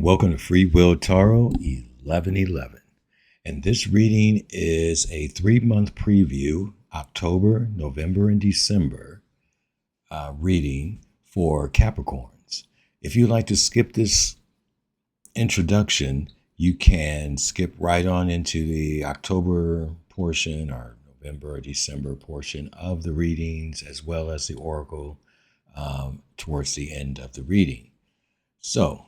welcome to Free Will Tarot 1111. And this reading is a 3-month preview, October, November, and December reading for Capricorns. If you'd like to skip this introduction, you can skip right on into the October portion or November or December portion of the readings, as well as the oracle towards the end of the reading. So,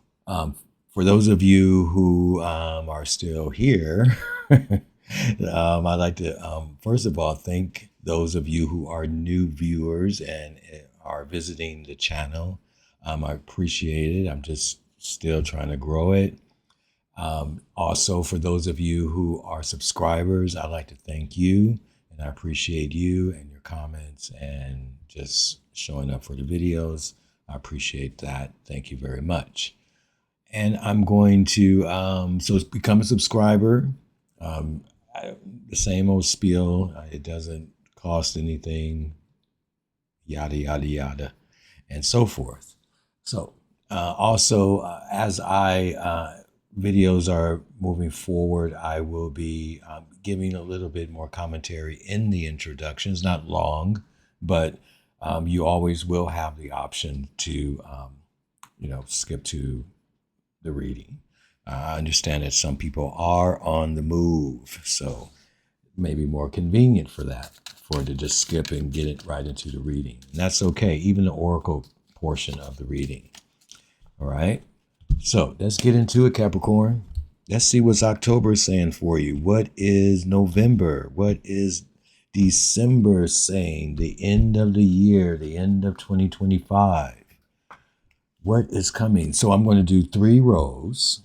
for those of you who are still here, I'd like to, first of all, thank those of you who are new viewers and are visiting the channel. I appreciate it. I'm just still trying to grow it. Also, for those of you who are subscribers, I'd like to thank you, and I appreciate you and your comments and just showing up for the videos. I appreciate that. Thank you very much. And I'm going to, so become a subscriber. The same old spiel. It doesn't cost anything, yada, yada, yada, and so forth. So also, as videos are moving forward, I will be giving a little bit more commentary in the introductions, not long, but you always will have the option to, skip to the reading. I understand that some people are on the move, so it may be more convenient for it to just skip and get it right into the reading. And that's okay, even the oracle portion of the reading. All right, so let's get into it, Capricorn. Let's see what's October saying for you. What is November? What is December saying? The end of the year, the end of 2025. What is coming? So I'm going to do 3 rows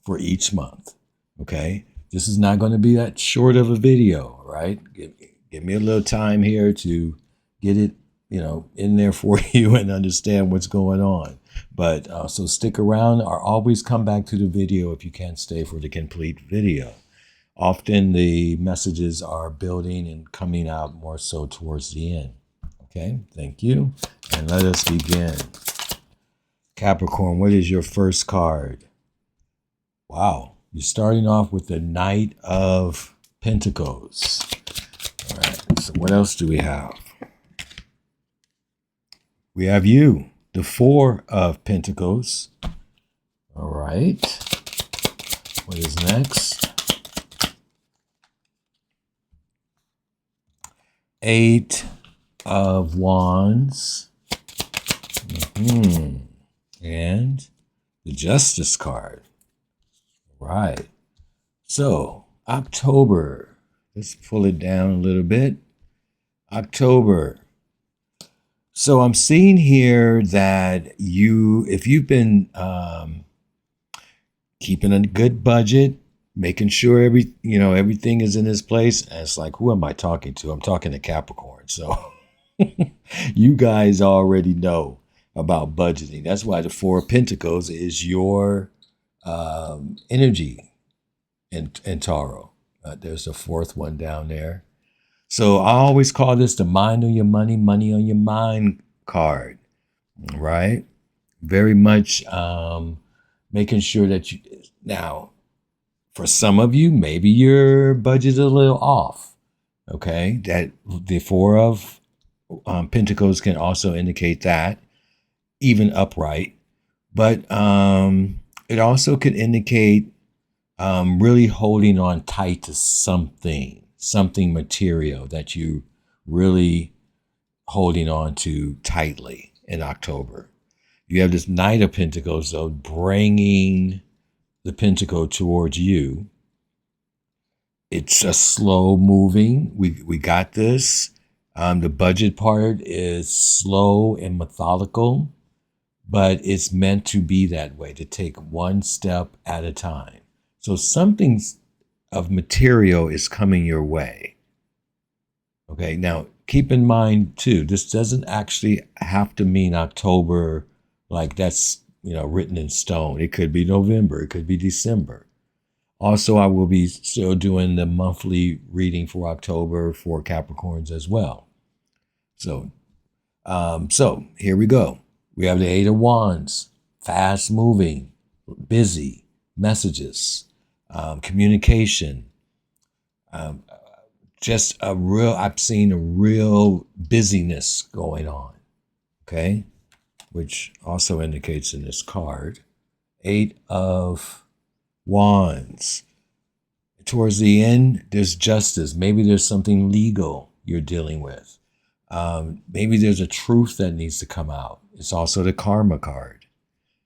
for each month. Okay. This is not going to be that short of a video, right? Give me a little time here to get it, in there for you and understand what's going on. But so stick around or always come back to the video if you can't stay for the complete video. Often the messages are building and coming out more so towards the end. Okay. Thank you. And let us begin. Capricorn, what is your first card? Wow, you're starting off with the Knight of Pentacles. All right, so what else do we have? We have you, the 4 of Pentacles. All right, what is next? 8 of Wands. And the Justice card. Right. So, October. Let's pull it down a little bit. October. So I'm seeing here that if you've been keeping a good budget, making sure everything is in its place. And it's like, who am I talking to? I'm talking to Capricorn. So you guys already know about budgeting. That's why the 4 of Pentacles is your energy in tarot. There's a 4th one down there. So I always call this the mind on your money, money on your mind card, right? Very much making sure that now, for some of you, maybe your budget's a little off, okay? That the 4 of Pentacles can also indicate that, even upright, but it also could indicate really holding on tight to something material that you really holding on to tightly in October. You have this Knight of Pentacles, though, bringing the pentacle towards you. It's a slow moving. We got this. The budget part is slow and methodical, but it's meant to be that way, to take one step at a time. So something of material is coming your way. Okay, now keep in mind too, this doesn't actually have to mean October, like that's, written in stone. It could be November, it could be December. Also, I will be still doing the monthly reading for October for Capricorns as well. So here we go. We have the 8 of Wands, fast moving, busy, messages, communication, um, just I've seen a real busyness going on, okay? Which also indicates in this card, 8 of Wands. Towards the end, there's justice. Maybe there's something legal you're dealing with. Maybe there's a truth that needs to come out. It's also the karma card.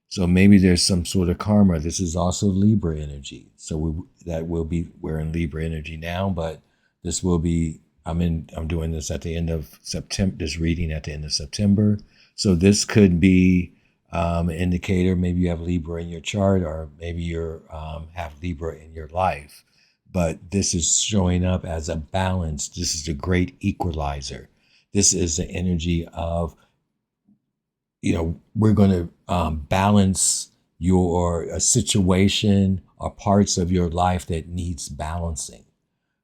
So maybe there's some sort of karma. This is also Libra energy. So we're in Libra energy now, but this will be, I'm doing this at the end of September, this reading at the end of September. So this could be an indicator. Maybe you have Libra in your chart, or maybe you have Libra in your life. But this is showing up as a balance. This is a great equalizer. This is the energy of, we're going to balance a situation or parts of your life that needs balancing.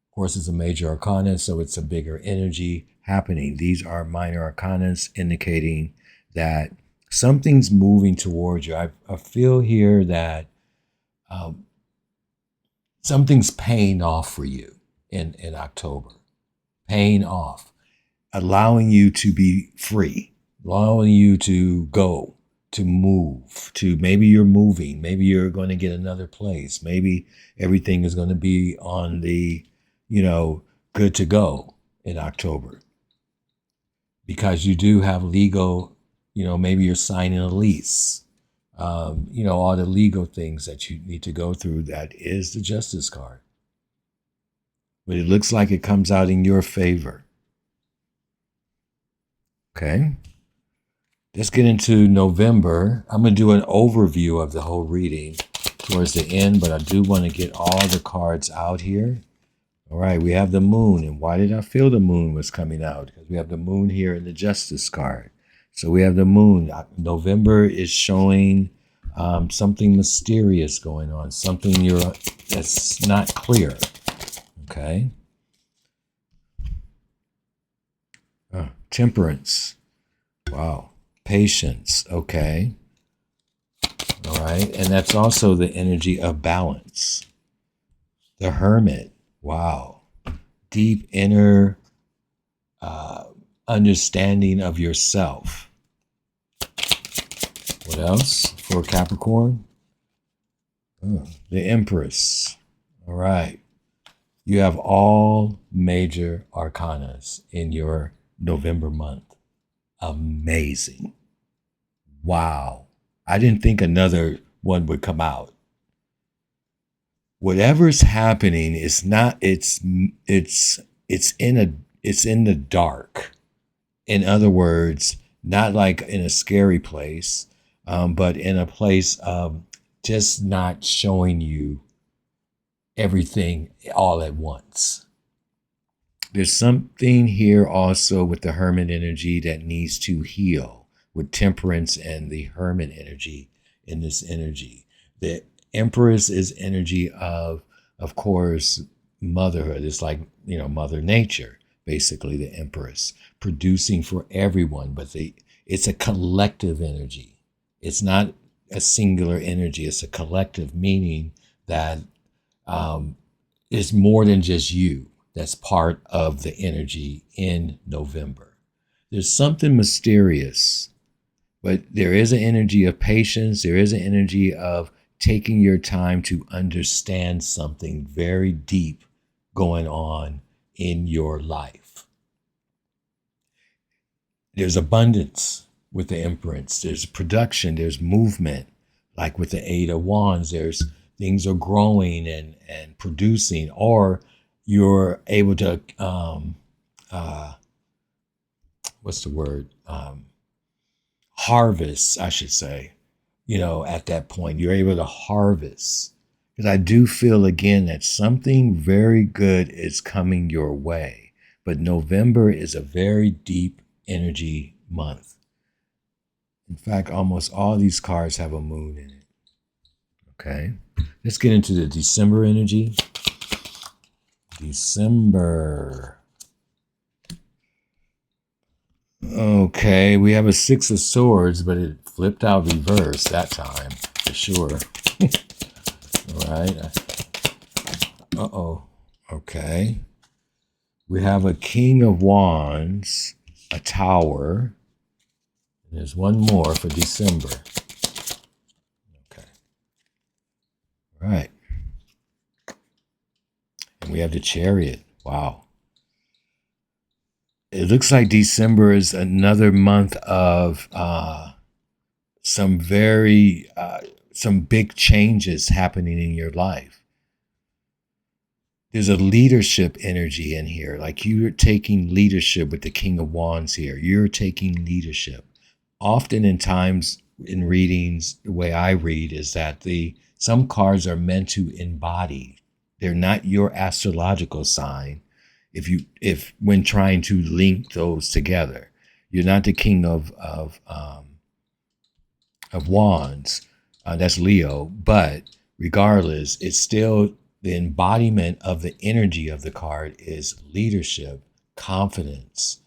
Of course, it's a major arcana, so it's a bigger energy happening. These are minor arcanas indicating that something's moving towards you. I feel here that something's paying off for you in October. Paying off, allowing you to be free, allowing you to go, to move, to maybe you're moving, maybe you're going to get another place, maybe everything is going to be on the, good to go in October. Because you do have legal, maybe you're signing a lease, all the legal things that you need to go through. That is the Justice card. But it looks like it comes out in your favor. Okay. Let's get into November. I'm going to do an overview of the whole reading towards the end, but I do want to get all the cards out here. All right, we have the moon. And why did I feel the moon was coming out? Because we have the moon here in the Justice card. So we have the moon. November is showing something mysterious going on, something that's not clear. Okay. Temperance. Wow. Patience. Okay. All right. And that's also the energy of balance. The Hermit. Wow. Deep inner understanding of yourself. What else for Capricorn? Oh, the Empress. All right. You have all major arcanas in your November month. Amazing. Wow. I didn't think another one would come out. Whatever's happening is not, it's in the dark. In other words, not like in a scary place, but in a place of just not showing you everything all at once. There's something here also with the Hermit energy that needs to heal, with Temperance and the Hermit energy in this energy. The Empress is energy of course, motherhood. It's like, Mother Nature, basically, the Empress, producing for everyone, but it's a collective energy. It's not a singular energy. It's a collective, meaning that it's more than just you. That's part of the energy in November. There's something mysterious, but there is an energy of patience. There is an energy of taking your time to understand something very deep going on in your life. There's abundance with the Empress. There's production. There's movement. Like with the 8 of Wands, there's things are growing and producing, or you're able to, what's the word? Harvest, I should say, at that point. You're able to harvest. Because I do feel, again, that something very good is coming your way. But November is a very deep energy month. In fact, almost all these cards have a moon in it. Okay. Let's get into the December energy. December. Okay, we have a 6 of Swords, but it flipped out reverse that time. for sure. All right. Uh-oh. Okay. We have a King of Wands, a Tower. And there's one more for December. Okay. All right. And we have the Chariot. Wow. It looks like December is another month of some big changes happening in your life. There's a leadership energy in here. Like you're taking leadership with the King of Wands here. You're taking leadership. Often in times in readings, the way I read is that some cards are meant to embody. They're not your astrological sign. If when trying to link those together, you're not the King of Wands. That's Leo, but regardless, it's still the embodiment of the energy of the card is leadership, confidence,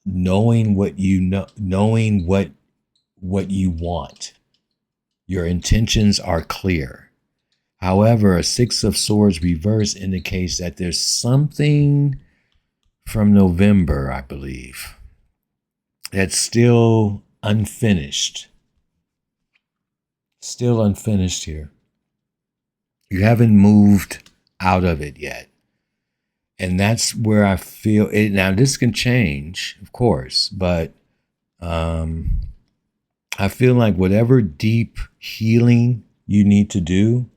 knowing what you know, knowing what you want. Your intentions are clear. However, a Six of Swords reverse indicates that there's something from November, I believe, that's still unfinished. Still unfinished here. You haven't moved out of it yet. And that's where I feel it. Now, this can change, of course, but I feel like whatever deep healing you need to do,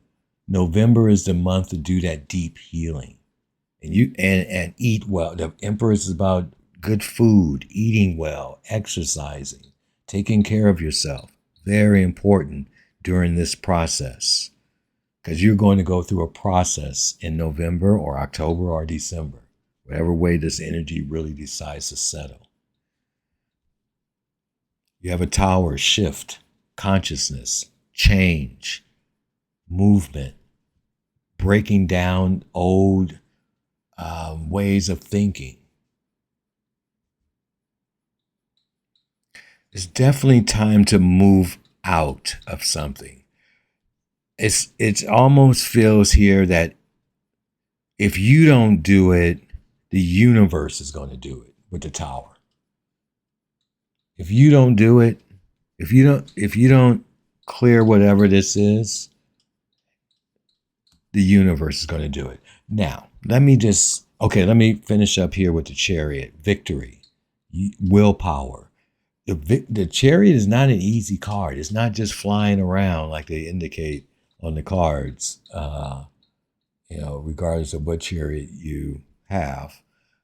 November is the month to do that deep healing. And eat well. The Emperor is about good food, eating well, exercising, taking care of yourself. Very important during this process, because you're going to go through a process in November or October or December, whatever way this energy really decides to settle. You have a Tower, shift, consciousness, change, movement, breaking down old ways of thinking. It's definitely time to move out of something. It almost feels here that if you don't do it, the universe is going to do it with the Tower. If you don't do it, if you don't clear whatever this is, the universe is going to do it. Now, let me finish up here with the Chariot. Victory, willpower. The Chariot is not an easy card. It's not just flying around like they indicate on the cards, regardless of what chariot you have.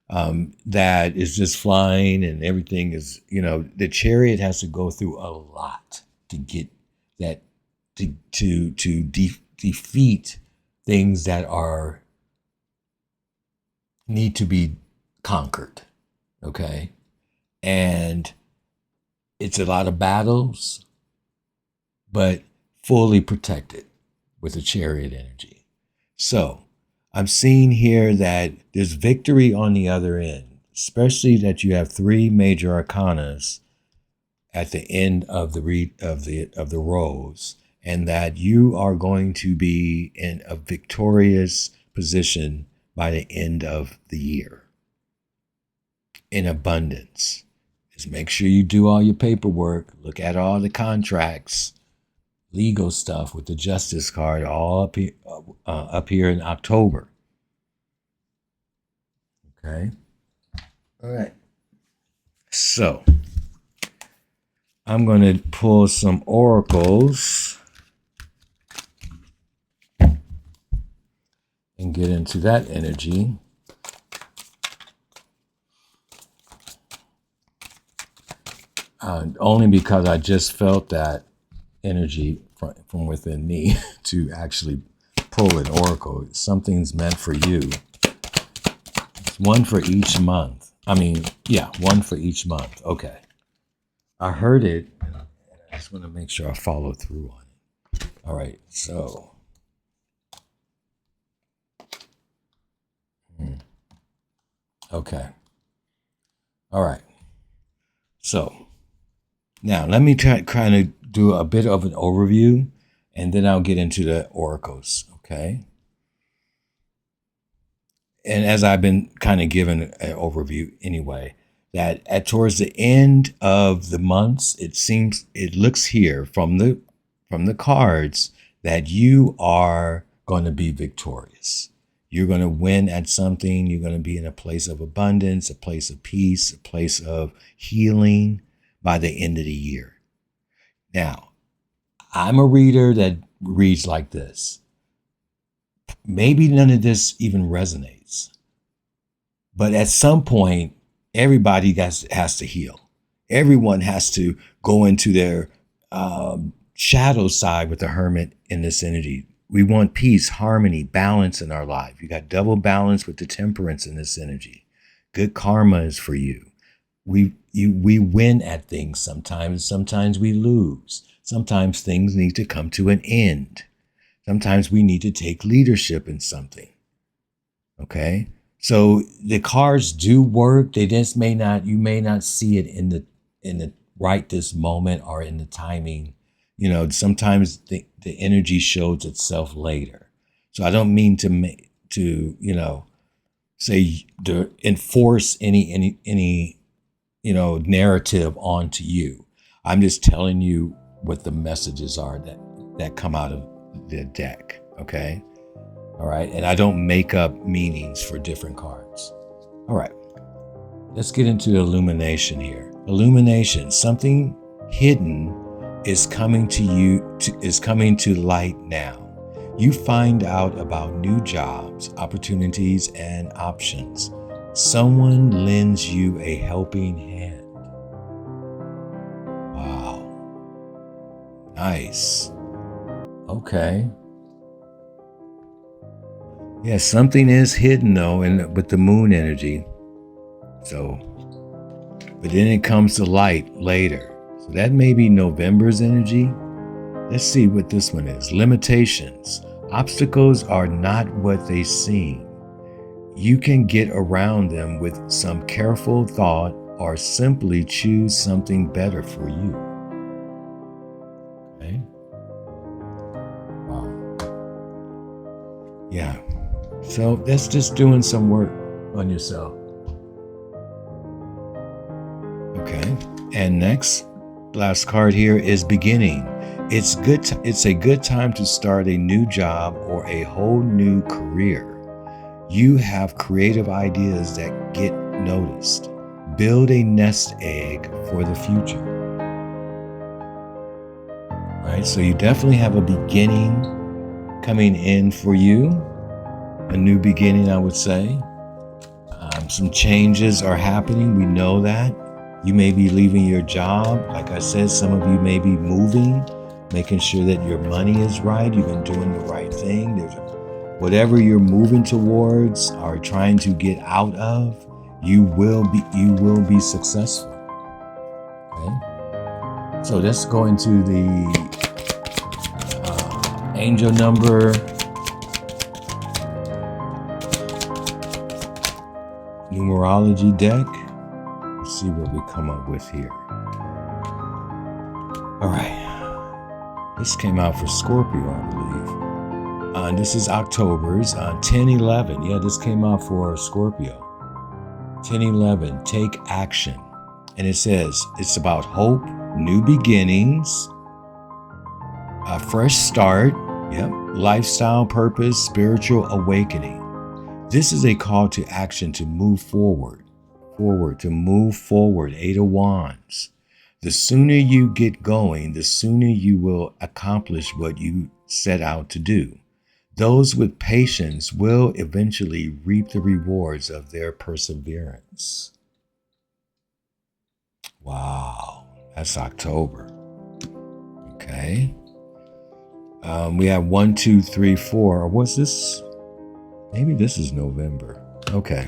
That is just flying and everything is, the Chariot has to go through a lot to get that, to defeat things that need to be conquered. Okay. And it's a lot of battles, but fully protected with the Chariot energy. So I'm seeing here that there's victory on the other end, especially that you have three major arcanas at the end of the rows, and that you are going to be in a victorious position by the end of the year in abundance. Just make sure you do all your paperwork, look at all the contracts, legal stuff with the Justice card, all up here in October. Okay. All right. So I'm going to pull some oracles and get into that energy. Only because I just felt that energy from within me to actually pull an oracle. Something's meant for you. It's one for each month. One for each month. Okay. I heard it. I just want to make sure I follow through on it. All right. So. Okay. All right. So. Now, let me kind of do a bit of an overview and then I'll get into the oracles, okay? And as I've been kind of given an overview anyway, that towards the end of the months, it looks here from the cards that you are going to be victorious. You're going to win at something. You're going to be in a place of abundance, a place of peace, a place of healing by the end of the year. Now, I'm a reader that reads like this. Maybe none of this even resonates. But at some point, everybody has to heal. Everyone has to go into their shadow side with the hermit in this energy. We want peace, harmony, balance in our life. You got double balance with the temperance in this energy. Good karma is for you. We win at things sometimes. Sometimes we lose. Sometimes things need to come to an end. Sometimes we need to take leadership in something. Okay? So the cards do work. They just you may not see it in the right this moment or in the timing. You know, sometimes the energy shows itself later. So I don't mean to say to enforce any narrative onto you. I'm just telling you what the messages are that come out of the deck. Okay. All right. And I don't make up meanings for different cards. All right. Let's get into illumination here. Illumination, something hidden is coming to light now. You find out about new jobs, opportunities, and options. Someone lends you a helping hand. Wow. Nice. Okay. Yeah, something is hidden though, with the moon energy. So, but then it comes to light later. So that may be November's energy. Let's see what this one is. Limitations. Obstacles are not what they seem. You can get around them with some careful thought or simply choose something better for you. Okay. Wow. Yeah. So that's just doing some work on yourself. Okay. And next, last card here is beginning. It's a good time to start a new job or a whole new career. You have creative ideas that get noticed. Build a nest egg for the future. Right? So you definitely have a beginning coming in for you. A new beginning, I would say. Some changes are happening. We know that. You may be leaving your job. Like I said, some of you may be moving, making sure that your money is right. You've been doing the right thing. Whatever you're moving towards or trying to get out of, you will be successful. Okay. So let's go into the angel number numerology deck. Let's see what we come up with here. All right. This came out for Scorpio, I believe. This is October's 10/11. Yeah, this came out for Scorpio. 10/11, take action. And it says it's about hope, new beginnings, a fresh start, lifestyle purpose, spiritual awakening. This is a call to action to move forward, to move forward. 8 of Wands. The sooner you get going, the sooner you will accomplish what you set out to do. Those with patience will eventually reap the rewards of their perseverance. Wow, that's October. Okay. We have 1, 2, 3, 4. What's this? Maybe this is November. Okay.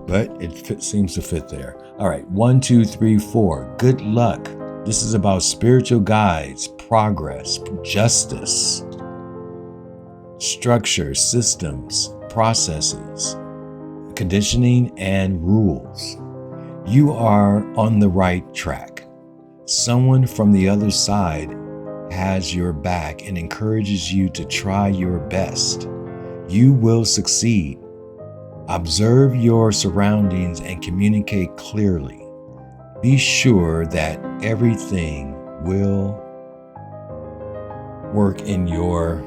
But it seems to fit there. All right. 1, 2, 3, 4. Good luck. This is about spiritual guides, progress, justice, structure, systems, processes, conditioning, and rules. You are on the right track. Someone from the other side has your back and encourages you to try your best. You will succeed. Observe your surroundings and communicate clearly. Be sure that everything will work in your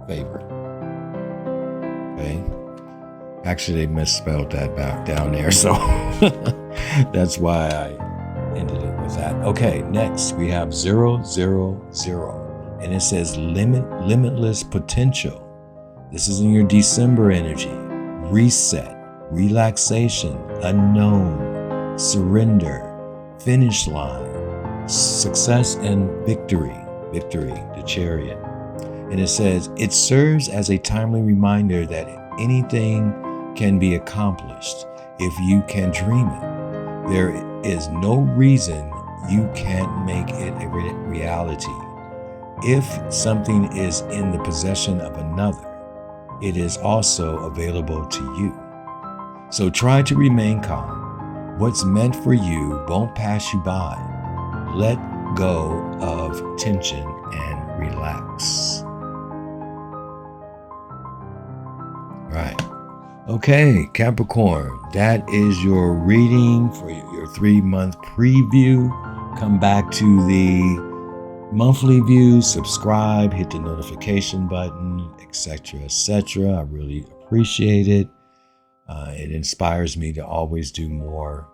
favor. Okay? Actually, they misspelled that back down there, so that's why I ended it with that. Okay, next we have 000, and it says limitless potential. This is in your December energy. Reset, relaxation, unknown, surrender, finish line, success and victory, the Chariot. And it says, it serves as a timely reminder that anything can be accomplished if you can dream it. There is no reason you can't make it a reality. If something is in the possession of another, it is also available to you. So try to remain calm. What's meant for you won't pass you by. Let go of tension and relax. Right. Okay, Capricorn, that is your reading for your 3-month preview. Come back to the monthly views, subscribe, hit the notification button, etc., etc. I really appreciate it. It inspires me to always do more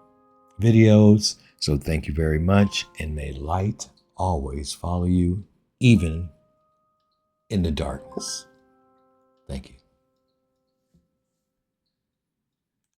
videos. So thank you very much, and may light always follow you, even in the darkness. Thank you.